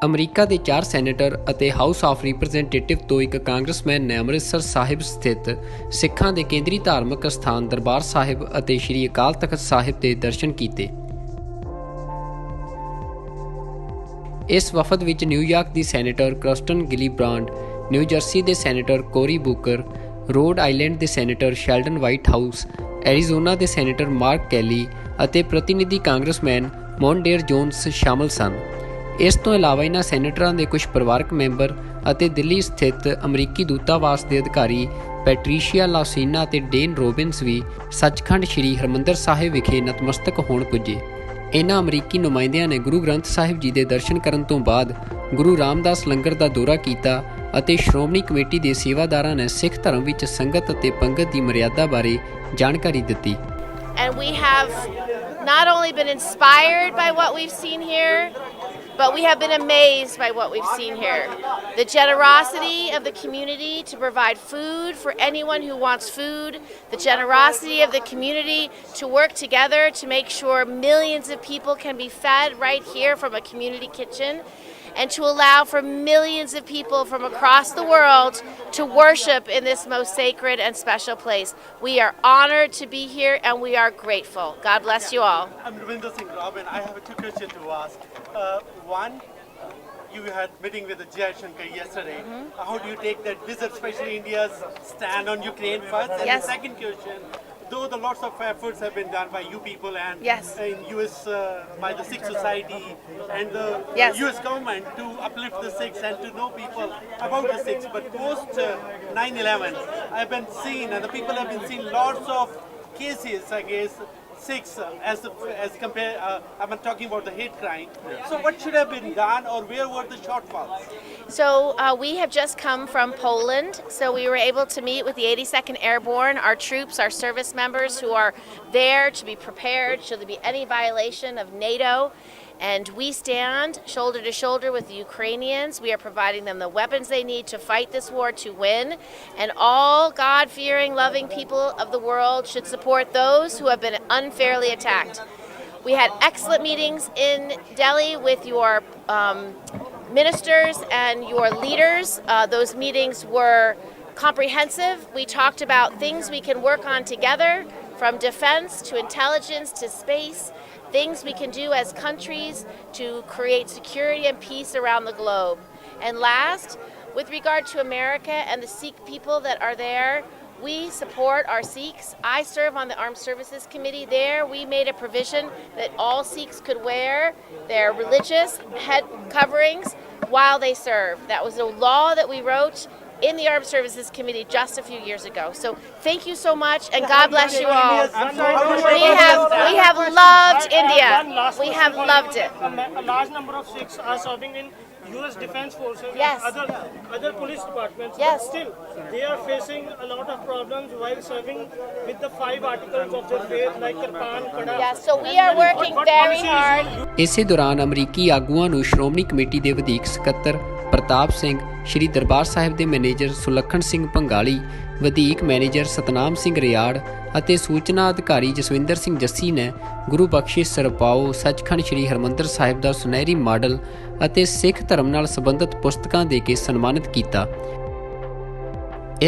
America ਦੇ 4 senator ਅਤੇ house of representative ਤੋਂ ਇੱਕ ਕਾਂਗਰਸਮੈਨ ਨੇ ਅੰਮ੍ਰਿਤਸਰ ਸਾਹਿਬ ਸਥਿਤ ਸਿੱਖਾਂ ਦੇ ਕੇਂਦਰੀ ਧਾਰਮਿਕ ਸਥਾਨ ਦਰਬਾਰ ਸਾਹਿਬ ਅਤੇ ਸ਼੍ਰੀ ਅਕਾਲ ਤਖ਼ਤ ਸਾਹਿਬ ਦੇ ਦਰਸ਼ਨ ਕੀਤੇ। ਇਸ ਵਫਦ ਵਿੱਚ ਨਿਊਯਾਰਕ ਦੀ ਸੈਨੇਟਰ ਕ੍ਰਿਸਟਨ ਗਿਲੀਬ੍ਰਾਂਡ, ਨਿਊ ਜਰਸੀ ਦੇ ਸੈਨੇਟਰ ਕੋਰੀ ਬੂਕਰ, ਰੋਡ ਆਈਲੈਂਡ ਦੇ senator Sheldon white house, Arizona ਦੇ ਸੈਨੇਟਰ ਮਾਰਕ ਕੈਲੀ ਅਤੇ ਪ੍ਰਤੀਨਿਧੀ ਕਾਂਗਰਸਮੈਨ ਮੌਨਡੇਰ ਜੋਨਸ ਸ਼ਾਮਲ ਸਨ। ਇਸ ਤੋਂ ਇਲਾਵਾ ਇਹਨਾਂ ਸੈਨੇਟਰਾਂ ਦੇ ਕੁਝ ਪਰਿਵਾਰਕ ਮੈਂਬਰ ਅਤੇ ਦਿੱਲੀ ਸਥਿਤ ਅਮਰੀਕੀ ਦੂਤਾਵਾਸ ਦੇ ਅਧਿਕਾਰੀ ਪੈਟਰੀਸ਼ੀਆ ਲਾਸੀਨਾ ਅਤੇ ਡੇਨ ਰੋਬਿਨਸ ਵੀ ਸੱਚਖੰਡ ਸ਼੍ਰੀ ਹਰਿਮੰਦਰ ਸਾਹਿਬ ਵਿਖੇ ਨਤਮਸਤਕ ਹੋਣ ਪੁੱਜੇ। ਇਹਨਾਂ ਅਮਰੀਕੀ ਨੁਮਾਇੰਦਿਆਂ ਨੇ ਗੁਰੂ ਗ੍ਰੰਥ ਸਾਹਿਬ ਜੀ ਦੇ ਦਰਸ਼ਨ ਕਰਨ ਤੋਂ ਬਾਅਦ ਗੁਰੂ ਰਾਮਦਾਸ ਲੰਗਰ ਦਾ ਦੌਰਾ ਕੀਤਾ ਅਤੇ ਸ਼੍ਰੋਮਣੀ ਕਮੇਟੀ ਦੇ ਸੇਵਾਦਾਰਾਂ ਨੇ ਸਿੱਖ ਧਰਮ ਵਿੱਚ ਸੰਗਤ ਅਤੇ ਪੰਗਤ ਦੀ ਮਰਿਆਦਾ ਬਾਰੇ ਜਾਣਕਾਰੀ ਦਿੱਤੀ। And we have not only been inspired by what we've seen here, but we have been amazed by what we've seen here. The generosity of the community to provide food for anyone who wants food, the generosity of the community to work together to make sure millions of people can be fed right here from a community kitchen, and to allow for millions of people from across the world to worship in this most sacred and special place. We are honored to be here and we are grateful. God bless you all. I'm Ravinder Singh Robin. I have two questions to ask. One, you had meeting with the Jai Shankar yesterday. How do you take that visit, especially India's stand on Ukraine first? And Yes. the second question, though the lots of efforts have been done by you people and Yes. in US by the Sikh society and the Yes. US government to uplift the Sikhs and to know people about the Sikhs, but post 9/11, I've been seeing and the people have been seeing lots of cases against Sikhs as compare. I'm talking about the hate crime. So what should have been done, or where were the shortfalls? So we have just come from Poland, so we were able to meet with the 82nd Airborne, our troops, our service members who are there to be prepared should there be any violation of NATO. And we stand shoulder to shoulder with the Ukrainians. We are providing them the weapons they need to fight this war to win. And all God-fearing, loving people of the world should support those who have been unfairly attacked. We had excellent meetings in Delhi with your ministers and your leaders. Those meetings were comprehensive. We talked about things we can work on together, from defense to intelligence to space, things we can do as countries to create security and peace around the globe. And last, with regard to America and the Sikh people that are there, we support our Sikhs. I serve on the Armed Services Committee there. We made a provision that all Sikhs could wear their religious head coverings while they serve. That was a law that we wrote in the Armed Services Committee just a few years ago. So thank you so much and God bless you all. We have loved India. We have loved it. A large number of Sikhs are serving in US Defense Forces Yes. and other police departments. Yes. But still, they are facing a lot of problems while serving with the 5 articles of their faith like Qur'an, Qada. Yes, so we are working very hard. ਇਸੇ ਦੌਰਾਨ ਅਮਰੀਕੀ ਆਗੂਆਂ ਨੂੰ Shiromani committee ਦੇ ਵਧੀਕ ਸਕੱਤਰ ਪ੍ਰਤਾਪ ਸਿੰਘ, ਸ਼੍ਰੀ ਦਰਬਾਰ ਸਾਹਿਬ ਦੇ manager Sulakhan Singh Bhangali, ਵਧੀਕ ਮੈਨੇਜਰ ਸਤਨਾਮ ਸਿੰਘ ਰਿਆੜ ਅਤੇ ਸੂਚਨਾ ਅਧਿਕਾਰੀ ਜਸਵਿੰਦਰ ਸਿੰਘ ਜੱਸੀ ਨੇ ਗੁਰੂ ਬਖਸ਼ਿਸ਼ ਸਰਪਾਓ, ਸੱਚਖੰਡ ਸ਼੍ਰੀ ਹਰਿਮੰਦਰ ਸਾਹਿਬ ਦਾ ਸੁਨਹਿਰੀ ਮਾਡਲ ਅਤੇ ਸਿੱਖ ਧਰਮ ਨਾਲ ਸੰਬੰਧਿਤ ਪੁਸਤਕਾਂ ਦੇ ਕੇ ਸਨਮਾਨਿਤ ਕੀਤਾ।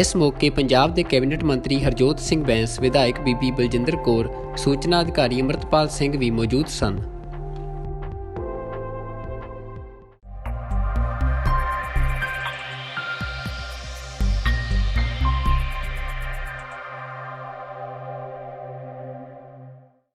ਇਸ ਮੌਕੇ ਪੰਜਾਬ ਦੇ ਕੈਬਨਿਟ ਮੰਤਰੀ ਹਰਜੋਤ ਸਿੰਘ ਬੈਂਸ, ਵਿਧਾਇਕ ਬੀਬੀ ਬਲਜਿੰਦਰ ਕੌਰ, ਸੂਚਨਾ ਅਧਿਕਾਰੀ ਅੰਮ੍ਰਿਤਪਾਲ ਸਿੰਘ ਵੀ ਮੌਜੂਦ ਸਨ।